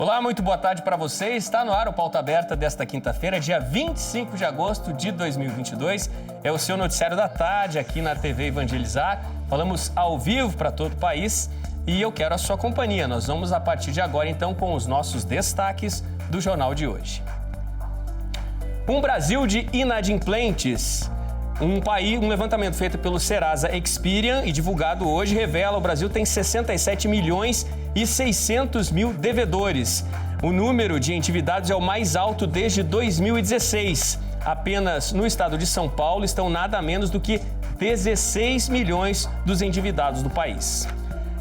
Olá, muito boa tarde para você. Está no ar o Pauta Aberta desta quinta-feira, dia 25 de agosto de 2022. É o seu noticiário da tarde aqui na TV Evangelizar. Falamos ao vivo para todo o país e eu quero a sua companhia. Nós vamos a partir de agora, então, com os nossos destaques do jornal de hoje. Um Brasil de inadimplentes. Um levantamento feito pelo Serasa Experian e divulgado hoje revela que o Brasil tem 67 milhões e 600 mil devedores. O número de endividados é o mais alto desde 2016. Apenas no estado de São Paulo estão nada menos do que 16 milhões dos endividados do país.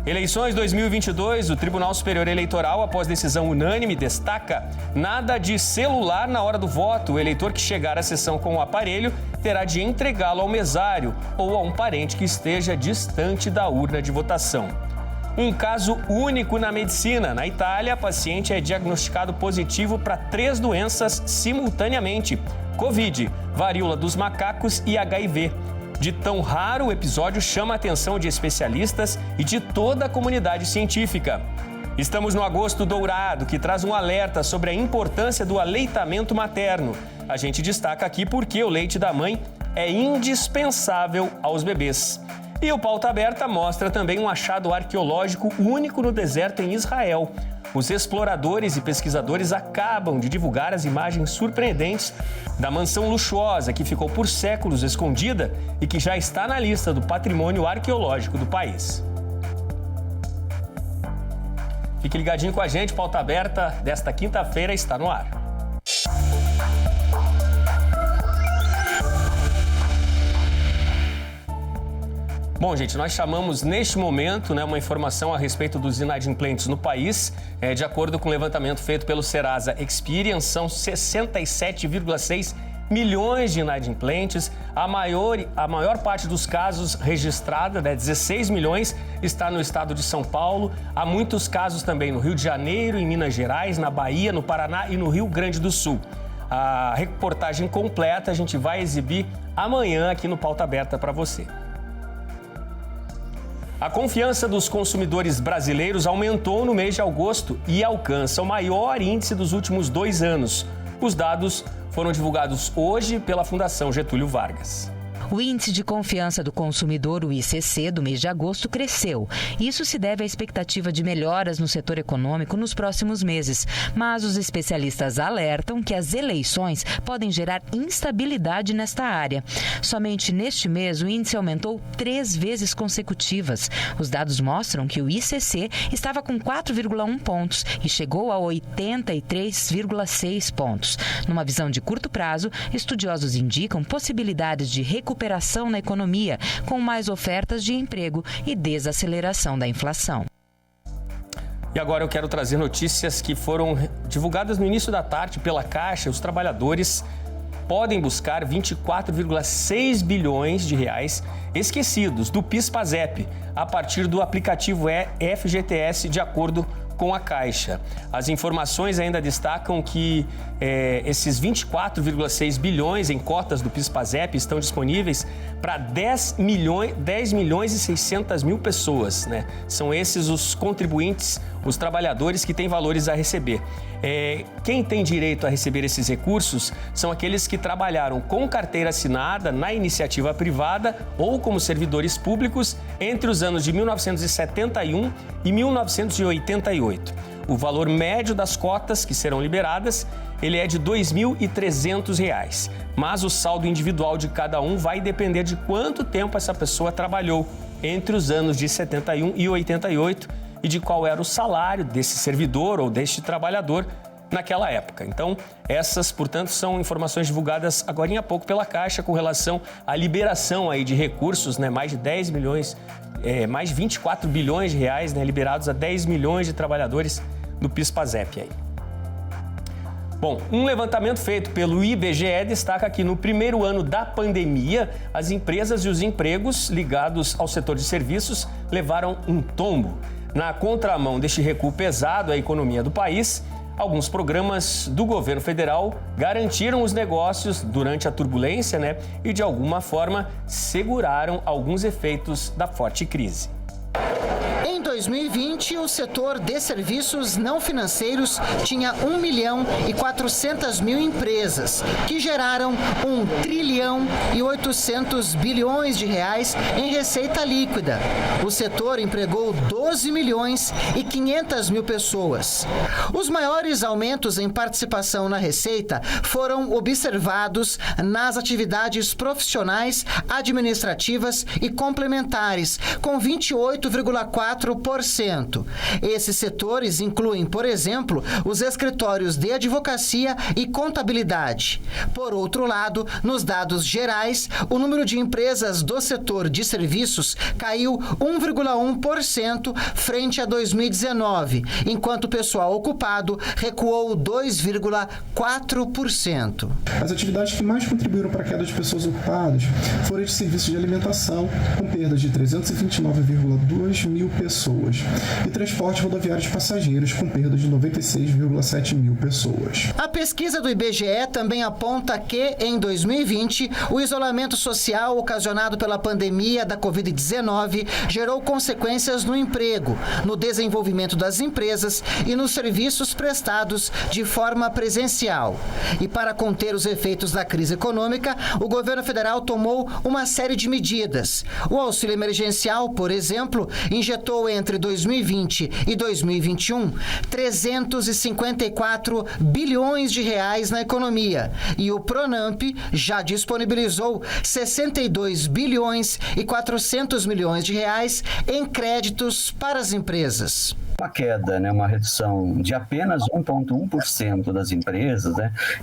Eleições 2022, o Tribunal Superior Eleitoral, após decisão unânime, destaca: nada de celular na hora do voto. O eleitor que chegar à sessão com o aparelho terá de entregá-lo ao mesário ou a um parente que esteja distante da urna de votação. Um caso único na medicina. Na Itália, a paciente é diagnosticado positivo para 3 doenças simultaneamente: Covid, varíola dos macacos e HIV. De tão raro, o episódio chama a atenção de especialistas e de toda a comunidade científica. Estamos no Agosto Dourado, que traz um alerta sobre a importância do aleitamento materno. A gente destaca aqui porque o leite da mãe é indispensável aos bebês. E o Pauta Aberta mostra também um achado arqueológico único no deserto em Israel. Os exploradores e pesquisadores acabam de divulgar as imagens surpreendentes da mansão luxuosa que ficou por séculos escondida e que já está na lista do patrimônio arqueológico do país. Fique ligadinho com a gente, Pauta Aberta desta quinta-feira está no ar. Bom, gente, nós chamamos neste momento uma informação a respeito dos inadimplentes no país. De acordo com o levantamento feito pelo Serasa Experian, são 67,6 milhões de inadimplentes. A maior parte dos casos registrada, 16 milhões, está no estado de São Paulo. Há muitos casos também no Rio de Janeiro, em Minas Gerais, na Bahia, no Paraná e no Rio Grande do Sul. A reportagem completa a gente vai exibir amanhã aqui no Pauta Aberta para você. A confiança dos consumidores brasileiros aumentou no mês de agosto e alcança o maior índice dos últimos 2 anos. Os dados foram divulgados hoje pela Fundação Getúlio Vargas. O Índice de Confiança do Consumidor, o ICC, do mês de agosto cresceu. Isso se deve à expectativa de melhoras no setor econômico nos próximos meses. Mas os especialistas alertam que as eleições podem gerar instabilidade nesta área. Somente neste mês, o índice aumentou 3 vezes consecutivas. Os dados mostram que o ICC estava com 4,1 pontos e chegou a 83,6 pontos. Numa visão de curto prazo, estudiosos indicam possibilidades de recuperação na economia, com mais ofertas de emprego e desaceleração da inflação. E agora eu quero trazer notícias que foram divulgadas no início da tarde pela Caixa. Os trabalhadores podem buscar 24,6 bilhões de reais esquecidos do PIS/PASEP a partir do aplicativo FGTS, de acordo com a Caixa. As informações ainda destacam que esses 24,6 bilhões em cotas do PIS/PASEP estão disponíveis para 10 milhões e 600 mil pessoas, né? São esses os contribuintes, os trabalhadores que têm valores a receber. Quem tem direito a receber esses recursos são aqueles que trabalharam com carteira assinada na iniciativa privada ou como servidores públicos entre os anos de 1971 e 1988. O valor médio das cotas que serão liberadas, ele é de R$ 2.300, mas o saldo individual de cada um vai depender de quanto tempo essa pessoa trabalhou entre os anos de 71 e 88 e de qual era o salário desse servidor ou deste trabalhador naquela época. Então, essas, portanto, são informações divulgadas agora há pouco pela Caixa com relação à liberação aí de recursos, mais de 10 milhões, mais de 24 bilhões de reais, liberados a 10 milhões de trabalhadores do PIS/PASEP aí. Bom, um levantamento feito pelo IBGE destaca que no primeiro ano da pandemia, as empresas e os empregos ligados ao setor de serviços levaram um tombo. Na contramão deste recuo pesado à economia do país, alguns programas do governo federal garantiram os negócios durante a turbulência, e de alguma forma seguraram alguns efeitos da forte crise. Em 2020, o setor de serviços não financeiros tinha 1.400.000 empresas, que geraram 1,8 trilhão de reais em receita líquida. O setor empregou 12.500.000 pessoas. Os maiores aumentos em participação na receita foram observados nas atividades profissionais, administrativas e complementares, com 28,4%. Esses setores incluem, por exemplo, os escritórios de advocacia e contabilidade. Por outro lado, nos dados gerais, o número de empresas do setor de serviços caiu 1,1% frente a 2019, enquanto o pessoal ocupado recuou 2,4%. As atividades que mais contribuíram para a queda de pessoas ocupadas foram de serviços de alimentação, com perdas de 329,2 mil pessoas, e transporte rodoviário de passageiros, com perdas de 96,7 mil pessoas. A pesquisa do IBGE também aponta que, em 2020, o isolamento social ocasionado pela pandemia da Covid-19 gerou consequências no emprego, no desenvolvimento das empresas e nos serviços prestados de forma presencial. E para conter os efeitos da crise econômica, o governo federal tomou uma série de medidas. O auxílio emergencial, por exemplo, injetou entre 2020 e 2021 354 bilhões de reais na economia. E o Pronamp já disponibilizou 62 bilhões e 400 milhões de reais em créditos para as empresas. Uma queda, uma redução de apenas 1,1% das empresas,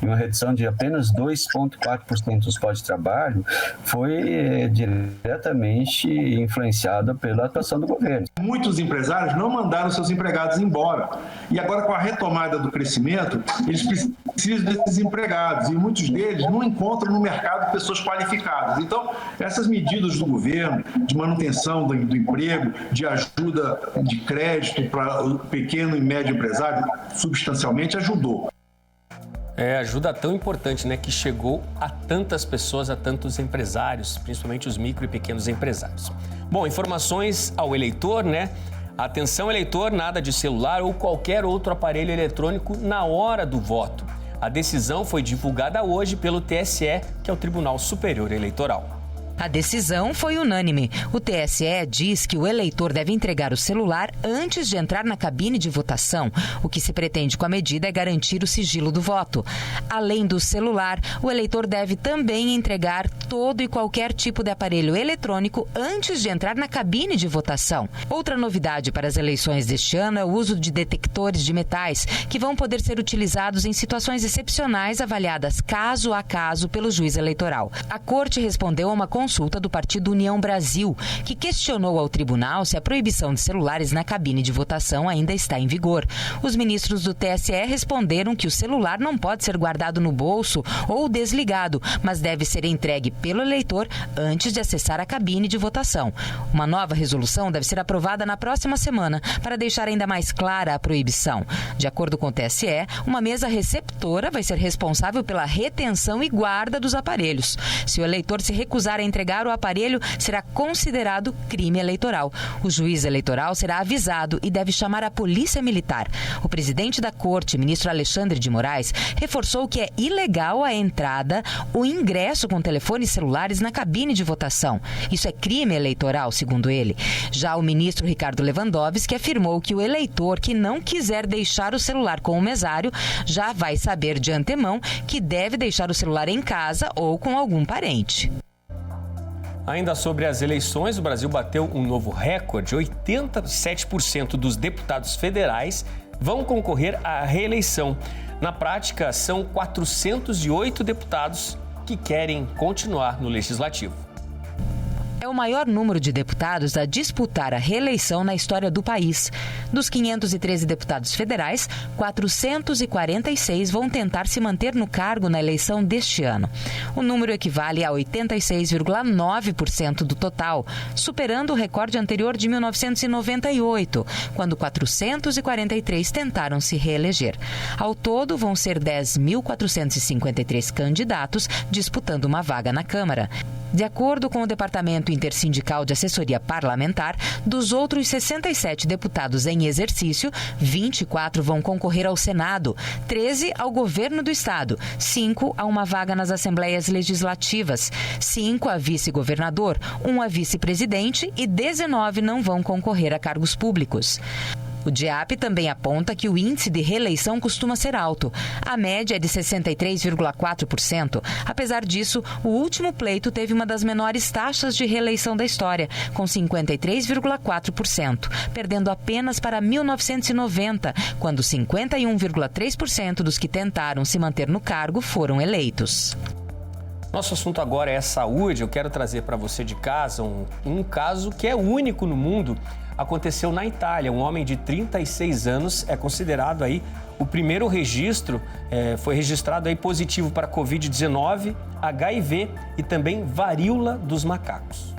e uma redução de apenas 2,4% dos postos de trabalho foi diretamente influenciada pela atuação do governo. Muitos empresários não mandaram seus empregados embora. E agora, com a retomada do crescimento, eles precisam desses empregados. E muitos deles não encontram no mercado pessoas qualificadas. Então, essas medidas do governo de manutenção do emprego, de ajuda de crédito para o pequeno e médio empresário, substancialmente ajudou. Ajuda tão importante, que chegou a tantas pessoas, a tantos empresários, principalmente os micro e pequenos empresários. Bom, informações ao eleitor, Atenção, eleitor, nada de celular ou qualquer outro aparelho eletrônico na hora do voto. A decisão foi divulgada hoje pelo TSE, que é o Tribunal Superior Eleitoral. A decisão foi unânime. O TSE diz que o eleitor deve entregar o celular antes de entrar na cabine de votação. O que se pretende com a medida é garantir o sigilo do voto. Além do celular, o eleitor deve também entregar todo e qualquer tipo de aparelho eletrônico antes de entrar na cabine de votação. Outra novidade para as eleições deste ano é o uso de detectores de metais, que vão poder ser utilizados em situações excepcionais avaliadas caso a caso pelo juiz eleitoral. A Corte respondeu a uma consulta do Partido União Brasil, que questionou ao tribunal se a proibição de celulares na cabine de votação ainda está em vigor. Os ministros do TSE responderam que o celular não pode ser guardado no bolso ou desligado, mas deve ser entregue pelo eleitor antes de acessar a cabine de votação. Uma nova resolução deve ser aprovada na próxima semana para deixar ainda mais clara a proibição. De acordo com o TSE, uma mesa receptora vai ser responsável pela retenção e guarda dos aparelhos. Se o eleitor se recusar a entregar o aparelho, será considerado crime eleitoral. O juiz eleitoral será avisado e deve chamar a Polícia Militar. O presidente da Corte, ministro Alexandre de Moraes, reforçou que é ilegal a entrada ou ingresso com telefones celulares na cabine de votação. Isso é crime eleitoral, segundo ele. Já o ministro Ricardo Lewandowski afirmou que o eleitor que não quiser deixar o celular com o mesário já vai saber de antemão que deve deixar o celular em casa ou com algum parente. Ainda sobre as eleições, o Brasil bateu um novo recorde. 87% dos deputados federais vão concorrer à reeleição. Na prática, são 408 deputados que querem continuar no Legislativo. É o maior número de deputados a disputar a reeleição na história do país. Dos 513 deputados federais, 446 vão tentar se manter no cargo na eleição deste ano. O número equivale a 86,9% do total, superando o recorde anterior de 1998, quando 443 tentaram se reeleger. Ao todo, vão ser 10.453 candidatos disputando uma vaga na Câmara. De acordo com o Departamento Intersindical de Assessoria Parlamentar, dos outros 67 deputados em exercício, 24 vão concorrer ao Senado, 13 ao governo do estado, 5 a uma vaga nas assembleias legislativas, 5 a vice-governador, 1 a vice-presidente e 19 não vão concorrer a cargos públicos. O DIAP também aponta que o índice de reeleição costuma ser alto. A média é de 63,4%. Apesar disso, o último pleito teve uma das menores taxas de reeleição da história, com 53,4%, perdendo apenas para 1990, quando 51,3% dos que tentaram se manter no cargo foram eleitos. Nosso assunto agora é saúde. Eu quero trazer para você de casa um caso que é único no mundo. Aconteceu na Itália. Um homem de 36 anos é considerado aí o primeiro registro, foi registrado aí positivo para Covid-19, HIV e também varíola dos macacos.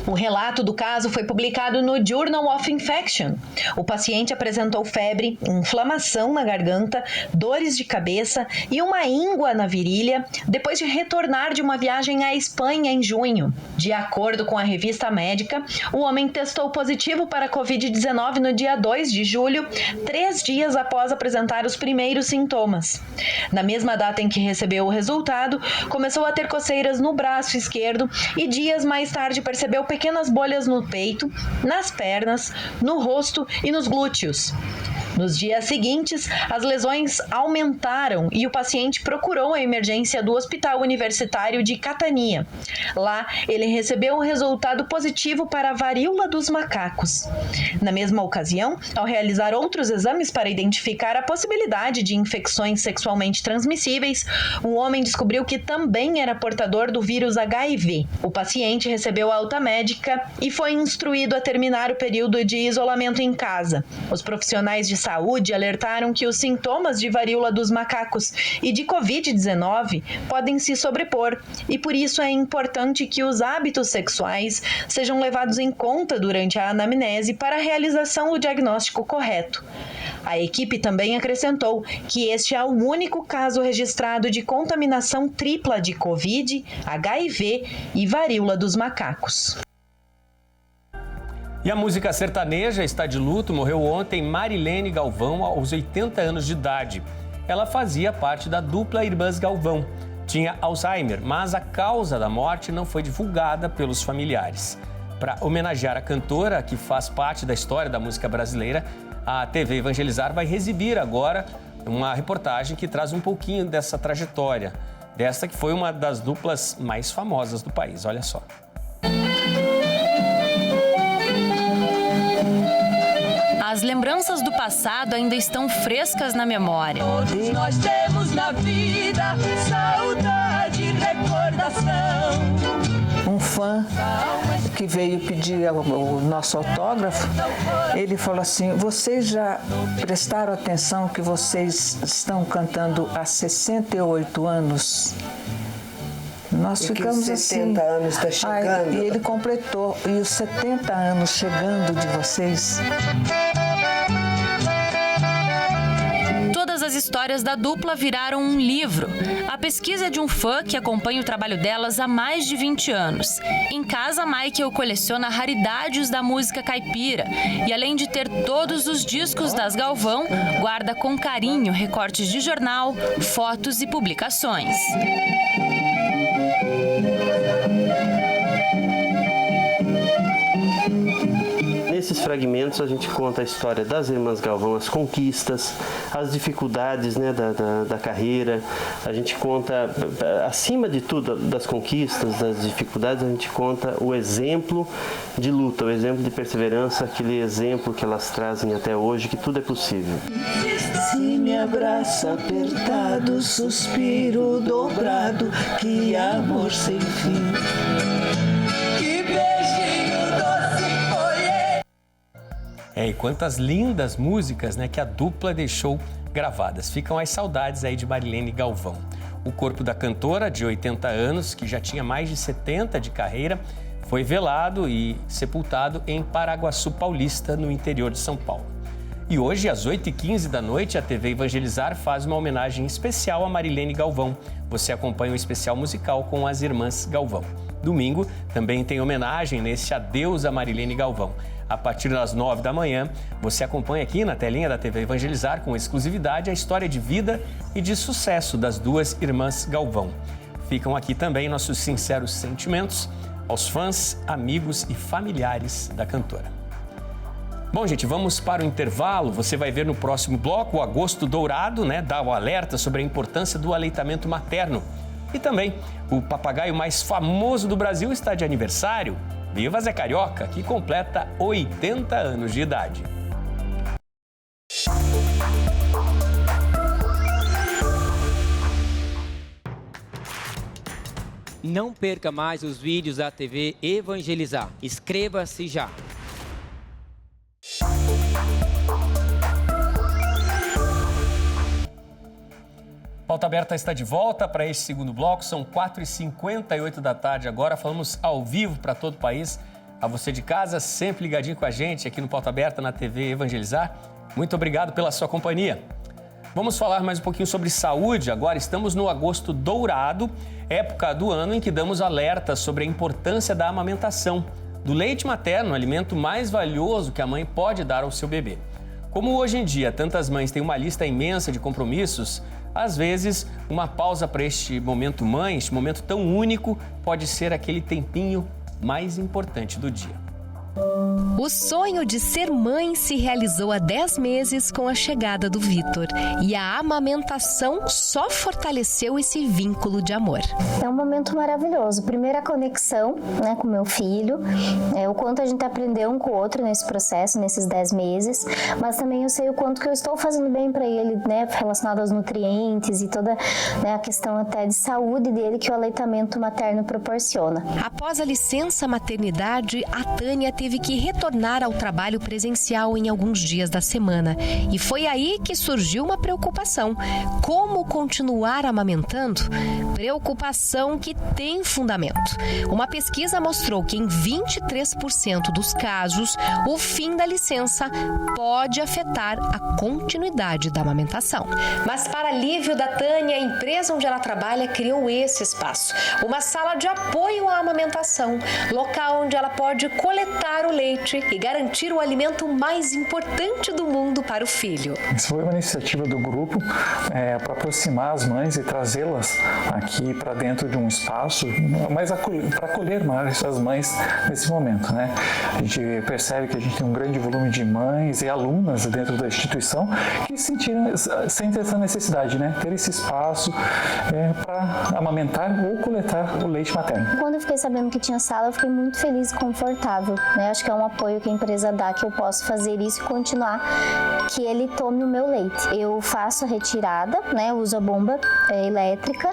O relato do caso foi publicado no Journal of Infection. O paciente apresentou febre, inflamação na garganta, dores de cabeça e uma íngua na virilha depois de retornar de uma viagem à Espanha em junho. De acordo com a revista médica, o homem testou positivo para Covid-19 no dia 2 de julho, 3 dias após apresentar os primeiros sintomas. Na mesma data em que recebeu o resultado, começou a ter coceiras no braço esquerdo e dias mais tarde percebeu pequenas bolhas no peito, nas pernas, no rosto e nos glúteos. Nos dias seguintes, as lesões aumentaram e o paciente procurou a emergência do Hospital Universitário de Catania. Lá, ele recebeu um resultado positivo para a varíola dos macacos. Na mesma ocasião, ao realizar outros exames para identificar a possibilidade de infecções sexualmente transmissíveis, o homem descobriu que também era portador do vírus HIV. O paciente recebeu alta médica e foi instruído a terminar o período de isolamento em casa. Os profissionais de saúde alertaram que os sintomas de varíola dos macacos e de Covid-19 podem se sobrepor e por isso é importante que os hábitos sexuais sejam levados em conta durante a anamnese para a realização do diagnóstico correto. A equipe também acrescentou que este é o único caso registrado de contaminação tripla de Covid, HIV e varíola dos macacos. E a música sertaneja está de luto. Morreu ontem Marilene Galvão, aos 80 anos de idade. Ela fazia parte da dupla Irmãs Galvão. Tinha Alzheimer, mas a causa da morte não foi divulgada pelos familiares. Para homenagear a cantora, que faz parte da história da música brasileira, a TV Evangelizar vai exibir agora uma reportagem que traz um pouquinho dessa trajetória, desta que foi uma das duplas mais famosas do país. Olha só. As lembranças do passado ainda estão frescas na memória. Todos nós temos na vida saudade e recordação. Um fã que veio pedir o nosso autógrafo, ele falou assim: vocês já prestaram atenção que vocês estão cantando há 68 anos? Nós ficamos que os 70 assim. anos está chegando. E ele completou, e os 70 anos chegando de vocês. Todas as histórias da dupla viraram um livro. A pesquisa é de um fã que acompanha o trabalho delas há mais de 20 anos. Em casa, Michael coleciona raridades da música caipira e, além de ter todos os discos das Galvão, guarda com carinho recortes de jornal, fotos e publicações. Nesses fragmentos a gente conta a história das Irmãs Galvão, as conquistas, as dificuldades, né, da carreira. A gente conta, acima de tudo, das conquistas, das dificuldades, a gente conta o exemplo de luta, o exemplo de perseverança, aquele exemplo que elas trazem até hoje, que tudo é possível. Se me abraça apertado, suspiro dobrado, que amor sem fim. Que beijinho doce foi. E quantas lindas músicas, né, que a dupla deixou gravadas. Ficam as saudades aí de Marilene Galvão. O corpo da cantora, de 80 anos, que já tinha mais de 70 de carreira, foi velado e sepultado em Paraguaçu Paulista, no interior de São Paulo. E hoje, às 8h15 da noite, a TV Evangelizar faz uma homenagem especial a Marilene Galvão. Você acompanha o especial musical com as Irmãs Galvão. Domingo também tem homenagem nesse Adeus a Marilene Galvão. A partir das 9 da manhã, você acompanha aqui na telinha da TV Evangelizar com exclusividade a história de vida e de sucesso das duas Irmãs Galvão. Ficam aqui também nossos sinceros sentimentos aos fãs, amigos e familiares da cantora. Bom, gente, vamos para o intervalo. Você vai ver no próximo bloco o Agosto Dourado, dá o alerta sobre a importância do aleitamento materno. E também o papagaio mais famoso do Brasil está de aniversário. Viva Zé Carioca, que completa 80 anos de idade. Não perca mais os vídeos da TV Evangelizar. Inscreva-se já. Pauta Aberta está de volta para este segundo bloco. São 4h58 da tarde agora. Falamos ao vivo para todo o país. A você de casa, sempre ligadinho com a gente aqui no Pauta Aberta na TV Evangelizar. Muito obrigado pela sua companhia. Vamos falar mais um pouquinho sobre saúde. Agora estamos no Agosto Dourado, época do ano em que damos alertas sobre a importância da amamentação, do leite materno, o alimento mais valioso que a mãe pode dar ao seu bebê. Como hoje em dia tantas mães têm uma lista imensa de compromissos, às vezes uma pausa para este momento mãe, este momento tão único, pode ser aquele tempinho mais importante do dia. O sonho de ser mãe se realizou há 10 meses com a chegada do Vitor. E a amamentação só fortaleceu esse vínculo de amor. É um momento maravilhoso. Primeiro a conexão, com meu filho, o quanto a gente aprendeu um com o outro nesse processo, nesses 10 meses. Mas também eu sei o quanto que eu estou fazendo bem para ele, relacionado aos nutrientes e toda a questão até de saúde dele que o aleitamento materno proporciona. Após a licença maternidade, a Tânia teve que retornar ao trabalho presencial em alguns dias da semana. E foi aí que surgiu uma preocupação. Como continuar amamentando? Preocupação que tem fundamento. Uma pesquisa mostrou que em 23% dos casos, o fim da licença pode afetar a continuidade da amamentação. Mas para alívio da Tânia, a empresa onde ela trabalha criou esse espaço. Uma sala de apoio à amamentação, local onde ela pode coletar o leite e garantir o alimento mais importante do mundo para o filho. Isso foi uma iniciativa do grupo para aproximar as mães e trazê-las aqui para dentro de um espaço, mas para acolher mais as mães nesse momento, A gente percebe que a gente tem um grande volume de mães e alunas dentro da instituição que sentem essa necessidade, ter esse espaço para amamentar ou coletar o leite materno. Quando eu fiquei sabendo que tinha sala, eu fiquei muito feliz e confortável, Acho que é um apoio que a empresa dá, que eu posso fazer isso e continuar, que ele tome o meu leite. Eu faço a retirada, uso a bomba elétrica,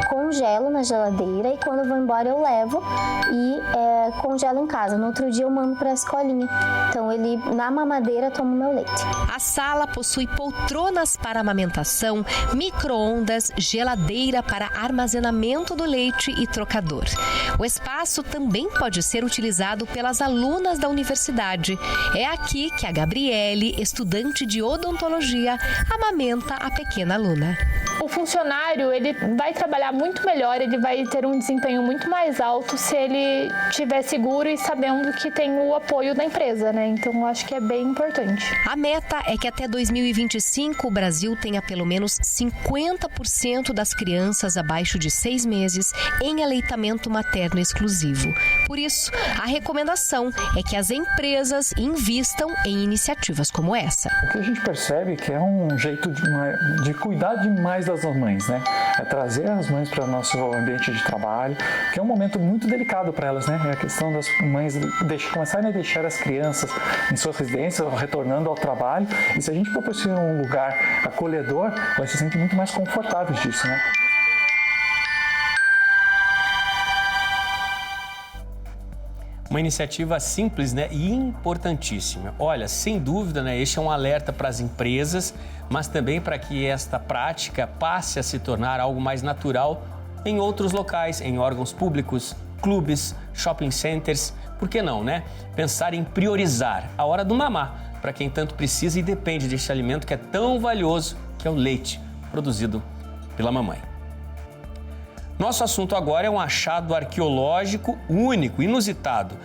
congelo na geladeira e quando eu vou embora eu levo e congelo em casa. No outro dia eu mando para a escolinha. Então ele, na mamadeira, toma o meu leite. A sala possui poltronas para amamentação, micro-ondas, geladeira para armazenamento do leite e trocador. O espaço também pode ser utilizado pelas alunas da universidade. É aqui que a Gabriele, estudante de odontologia, amamenta a pequena aluna. O funcionário, ele vai trabalhar muito melhor, ele vai ter um desempenho muito mais alto se ele estiver seguro e sabendo que tem o apoio da empresa, Então, eu acho que é bem importante. A meta é que até 2025 o Brasil tenha pelo menos 50% das crianças abaixo de 6 meses em aleitamento materno exclusivo. Por isso, a recomendação é que as empresas invistam em iniciativas como essa. O que a gente percebe que é um jeito de cuidar demais das mães, É trazer as mães para o nosso ambiente de trabalho, que é um momento muito delicado para elas, É a questão das mães começarem a deixar as crianças em suas residências, retornando ao trabalho. E se a gente proporciona um lugar acolhedor, elas se sentem muito mais confortáveis disso, Uma iniciativa simples, e importantíssima. Olha, sem dúvida, este é um alerta para as empresas, mas também para que esta prática passe a se tornar algo mais natural em outros locais, em órgãos públicos, clubes, shopping centers. Por que não, Pensar em priorizar a hora do mamar para quem tanto precisa e depende deste alimento que é tão valioso, que é o leite produzido pela mamãe. Nosso assunto agora é um achado arqueológico único, inusitado.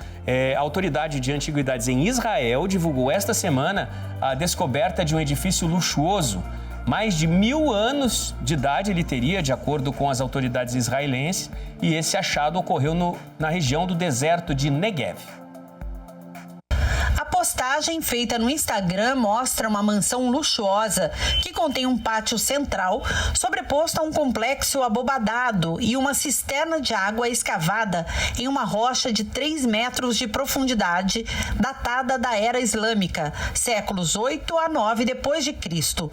A Autoridade de Antiguidades em Israel divulgou esta semana a descoberta de um edifício luxuoso. Mais de 1000 anos de idade ele teria, de acordo com as autoridades israelenses, e esse achado ocorreu na região do deserto de Negev. A postagem feita no Instagram mostra uma mansão luxuosa que contém um pátio central sobreposto a um complexo abobadado e uma cisterna de água escavada em uma rocha de 3 metros de profundidade, datada da Era Islâmica, séculos 8 a 9 depois de Cristo.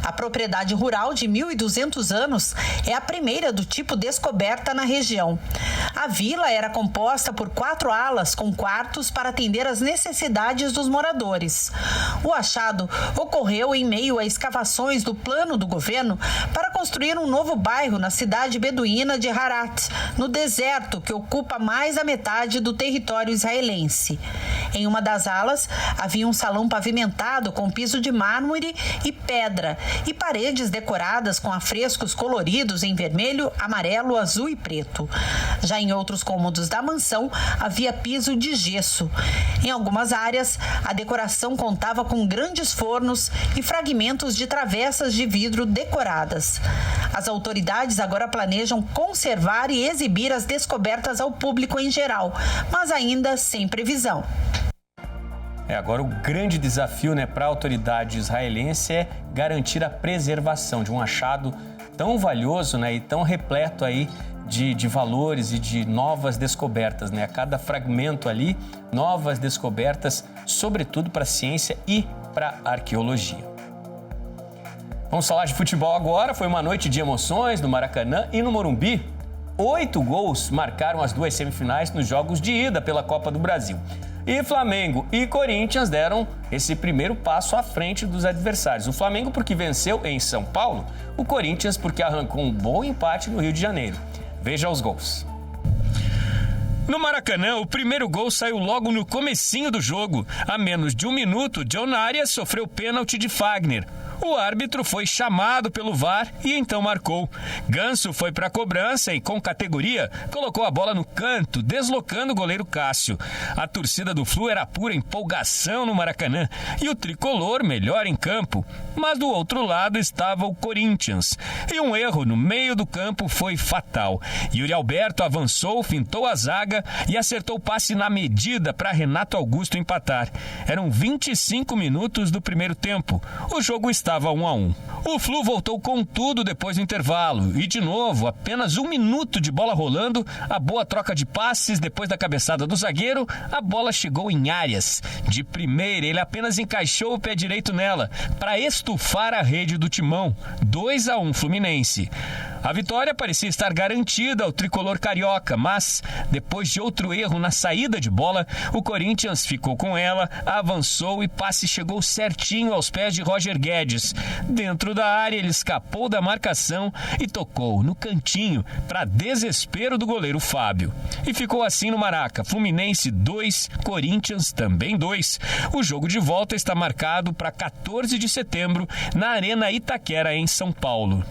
A propriedade rural de 1.200 anos é a primeira do tipo descoberta na região. A vila era composta por 4 alas com quartos para atender às necessidades dos moradores. O achado ocorreu em meio a escavações do plano do governo para construir um novo bairro na cidade beduína de Harat, no deserto que ocupa mais da metade do território israelense. Em uma das alas havia um salão pavimentado com piso de mármore e pedra e paredes decoradas com afrescos coloridos em vermelho, amarelo, azul e preto. Já em outros cômodos da mansão havia piso de gesso. Em algumas áreas, a decoração contava com grandes fornos e fragmentos de travessas de vidro decoradas. As autoridades agora planejam conservar e exibir as descobertas ao público em geral, mas ainda sem previsão. Agora o grande desafio, para a autoridade israelense é garantir a preservação de um achado tão valioso, e tão repleto aí de valores e de novas descobertas, A cada fragmento ali, novas descobertas, sobretudo para a ciência e para a arqueologia. Vamos falar de futebol agora. Foi uma noite de emoções no Maracanã e no Morumbi. 8 gols marcaram as 2 semifinais nos jogos de ida pela Copa do Brasil. E Flamengo e Corinthians deram esse primeiro passo à frente dos adversários. O Flamengo porque venceu em São Paulo, o Corinthians porque arrancou um bom empate no Rio de Janeiro. Veja os gols. No Maracanã, o primeiro gol saiu logo no comecinho do jogo. A menos de 1 minuto, John Arias sofreu pênalti de Fagner. O árbitro foi chamado pelo VAR e então marcou. Ganso foi para a cobrança e, com categoria, colocou a bola no canto, deslocando o goleiro Cássio. A torcida do Flu era pura empolgação no Maracanã e o tricolor melhor em campo. Mas do outro lado estava o Corinthians. E um erro no meio do campo foi fatal. Yuri Alberto avançou, fintou a zaga e acertou o passe na medida para Renato Augusto empatar. Eram 25 minutos do primeiro tempo. O jogo estava 1-1. O Flu voltou com tudo depois do intervalo. E, de novo, apenas 1 minuto de bola rolando, a boa troca de passes depois da cabeçada do zagueiro, a bola chegou em Arias. De primeira, ele apenas encaixou o pé direito nela para estufar a rede do Timão. 2-1 Fluminense. A vitória parecia estar garantida ao tricolor carioca, mas, depois de outro erro na saída de bola, o Corinthians ficou com ela, avançou e passe chegou certinho aos pés de Roger Guedes. Dentro da área, ele escapou da marcação e tocou no cantinho, para desespero do goleiro Fábio. E ficou assim no Maraca, Fluminense 2, Corinthians também 2. O jogo de volta está marcado para 14 de setembro, na Arena Itaquera, em São Paulo.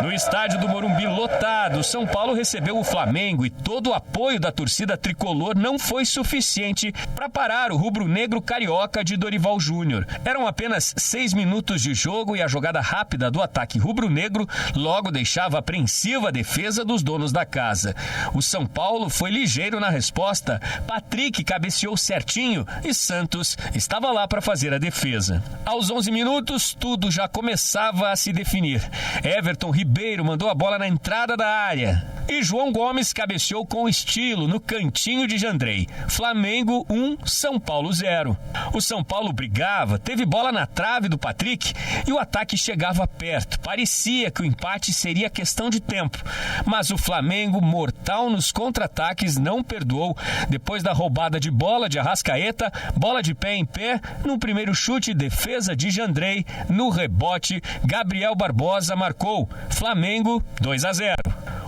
No estádio do Morumbi lotado, São Paulo recebeu o Flamengo e todo o apoio da torcida tricolor não foi suficiente para parar o rubro-negro carioca de Dorival Júnior. Eram apenas 6 minutos de jogo e a jogada rápida do ataque rubro-negro logo deixava apreensiva a defesa dos donos da casa. O São Paulo foi ligeiro na resposta, Patrick cabeceou certinho e Santos estava lá para fazer a defesa. Aos 11 minutos, tudo já começava a se definir. Everton Ribeiro mandou a bola na entrada da área e João Gomes cabeceou com estilo no cantinho de Jandrei. Flamengo 1, São Paulo 0. O São Paulo brigava, teve bola na trave do Patrick e o ataque chegava perto. Parecia que o empate seria questão de tempo, mas o Flamengo, mortal nos contra-ataques, não perdoou. Depois da roubada de bola de Arrascaeta, bola de pé em pé, no primeiro chute, defesa de Jandrei, no rebote, Gabriel Barbosa marcou. Flamengo 2-0.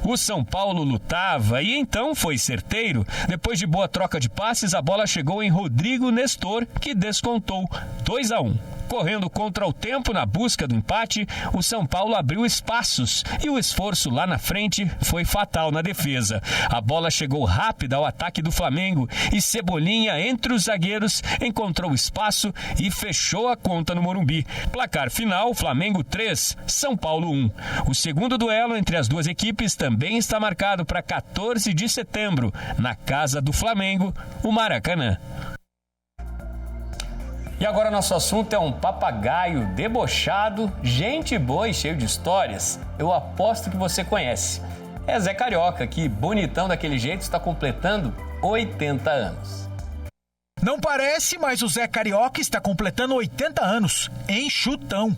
O São Paulo lutava e então foi certeiro. Depois de boa troca de passes, a bola chegou em Rodrigo Nestor, que descontou 2-1. Correndo contra o tempo na busca do empate, o São Paulo abriu espaços e o esforço lá na frente foi fatal na defesa. A bola chegou rápida ao ataque do Flamengo e Cebolinha, entre os zagueiros, encontrou espaço e fechou a conta no Morumbi. Placar final, Flamengo 3, São Paulo 1. O segundo duelo entre as duas equipes também está marcado para 14 de setembro, na casa do Flamengo, o Maracanã. E agora nosso assunto é um papagaio debochado, gente boa e cheio de histórias. Eu aposto que você conhece. É Zé Carioca, que bonitão daquele jeito está completando 80 anos. Não parece, mas o Zé Carioca está completando 80 anos, enxutão.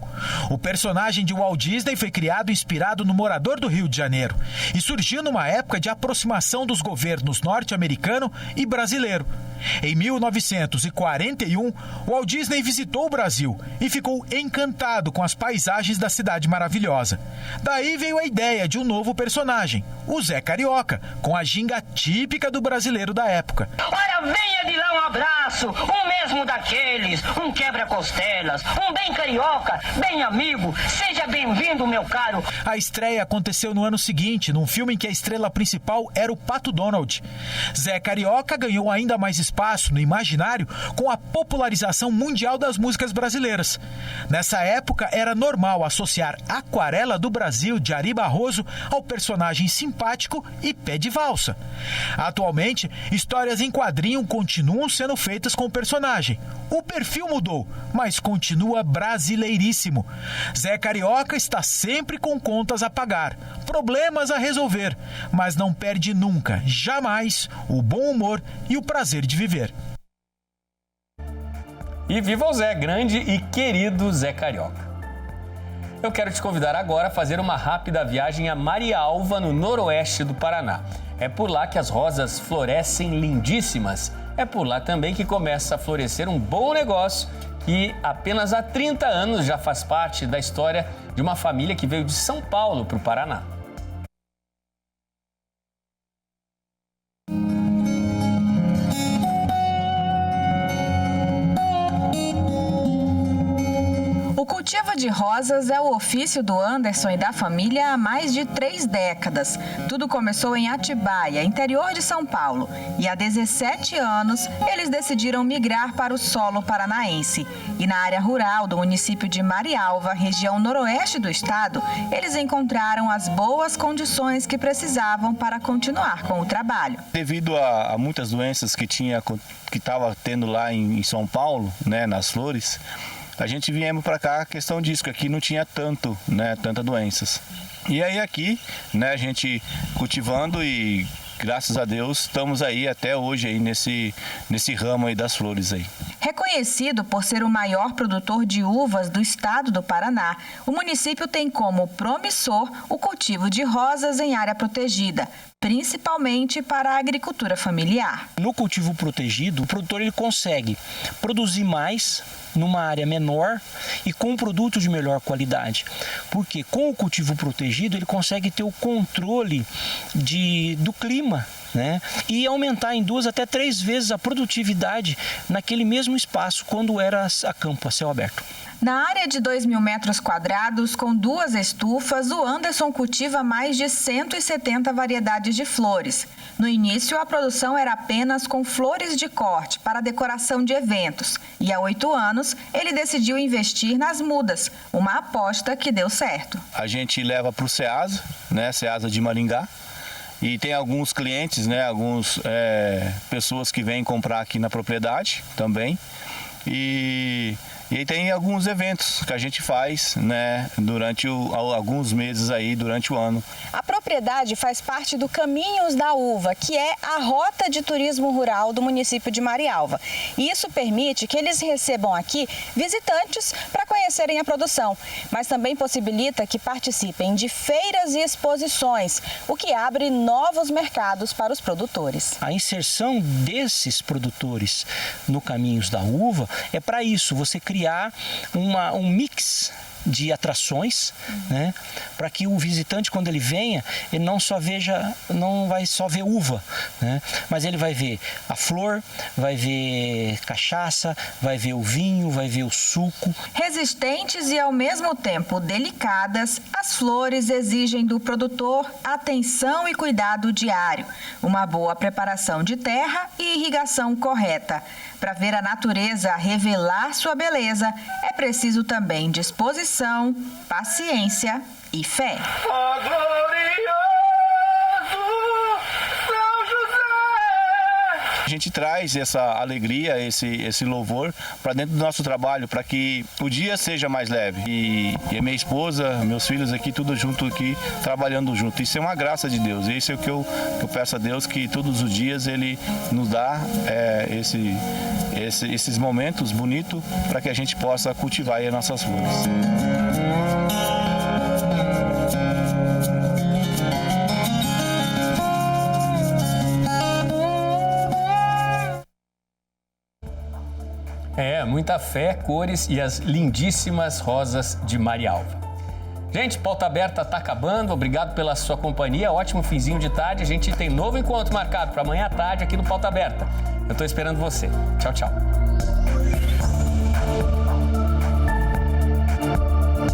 O personagem de Walt Disney foi criado inspirado no morador do Rio de Janeiro e surgiu numa época de aproximação dos governos norte-americano e brasileiro. Em 1941, Walt Disney visitou o Brasil e ficou encantado com as paisagens da cidade maravilhosa. Daí veio a ideia de um novo personagem, o Zé Carioca, com a ginga típica do brasileiro da época. Olha, venha de lá um abraço, um mesmo daqueles, um quebra-costelas, um bem carioca, bem amigo, seja bem-vindo, meu caro. A estreia aconteceu no ano seguinte, num filme em que a estrela principal era o Pato Donald. Zé Carioca ganhou ainda mais espaço no imaginário com a popularização mundial das músicas brasileiras. Nessa época, era normal associar Aquarela do Brasil, de Ari Barroso, ao personagem simpático e pé de valsa. Atualmente, histórias em quadrinho continuam sendo feitas com o personagem. O perfil mudou, mas continua brasileiríssimo. Zé Carioca está sempre com contas a pagar, problemas a resolver, mas não perde nunca, jamais, o bom humor e o prazer de viver. E viva o Zé, grande e querido Zé Carioca. Eu quero te convidar agora a fazer uma rápida viagem a Marialva, no noroeste do Paraná. É por lá que as rosas florescem lindíssimas. É por lá também que começa a florescer um bom negócio que apenas há 30 anos já faz parte da história de uma família que veio de São Paulo para o Paraná. O cultivo de rosas é o ofício do Anderson e da família há mais de 3 décadas. Tudo começou em Atibaia, interior de São Paulo. E há 17 anos, eles decidiram migrar para o solo paranaense. E na área rural do município de Marialva, região noroeste do estado, eles encontraram as boas condições que precisavam para continuar com o trabalho. Devido a muitas doenças que estava tendo lá em São Paulo, né, nas flores, a gente viemos para cá, a questão disso, que aqui não tinha tanta doenças. E aí aqui, né, a gente cultivando e graças a Deus estamos aí até hoje aí nesse ramo aí das flores aí. Reconhecido por ser o maior produtor de uvas do estado do Paraná, o município tem como promissor o cultivo de rosas em área protegida, principalmente para a agricultura familiar. No cultivo protegido, o produtor ele consegue produzir mais numa área menor e com um produto de melhor qualidade. Porque com o cultivo protegido ele consegue ter o controle do clima, né? E aumentar em 2 até 3 vezes a produtividade naquele mesmo espaço quando era a campo, a céu aberto. Na área de 2.000 metros quadrados, com 2 estufas, o Anderson cultiva mais de 170 variedades de flores. No início, a produção era apenas com flores de corte para decoração de eventos. E há 8 anos, ele decidiu investir nas mudas, uma aposta que deu certo. A gente leva para o Ceasa, né, Ceasa de Maringá. E tem alguns clientes, né, pessoas que vêm comprar aqui na propriedade também. E aí tem alguns eventos que a gente faz, né, durante alguns meses aí, durante o ano. A propriedade faz parte do Caminhos da Uva, que é a rota de turismo rural do município de Marialva. E isso permite que eles recebam aqui visitantes para conhecerem a produção, mas também possibilita que participem de feiras e exposições, o que abre novos mercados para os produtores. A inserção desses produtores no Caminhos da Uva é para isso, você criar um mix de atrações, né? Para que o visitante, quando ele venha, ele não vai só ver uva, né? Mas ele vai ver a flor, vai ver cachaça, vai ver o vinho, vai ver o suco. Resistentes e ao mesmo tempo delicadas, as flores exigem do produtor atenção e cuidado diário, uma boa preparação de terra e irrigação correta. Para ver a natureza revelar sua beleza, é preciso também disposição, paciência e fé. A gente traz essa alegria, esse louvor para dentro do nosso trabalho, para que o dia seja mais leve. E a minha esposa, meus filhos aqui, tudo junto aqui, trabalhando junto. Isso é uma graça de Deus. Isso é o que eu peço a Deus, que todos os dias Ele nos dá esses momentos bonitos para que a gente possa cultivar aí as nossas flores. Muita fé, cores e as lindíssimas rosas de Marialva. Gente, Pauta Aberta tá acabando. Obrigado pela sua companhia. Ótimo finzinho de tarde. A gente tem novo encontro marcado para amanhã à tarde aqui no Pauta Aberta. Eu tô esperando você. Tchau, tchau.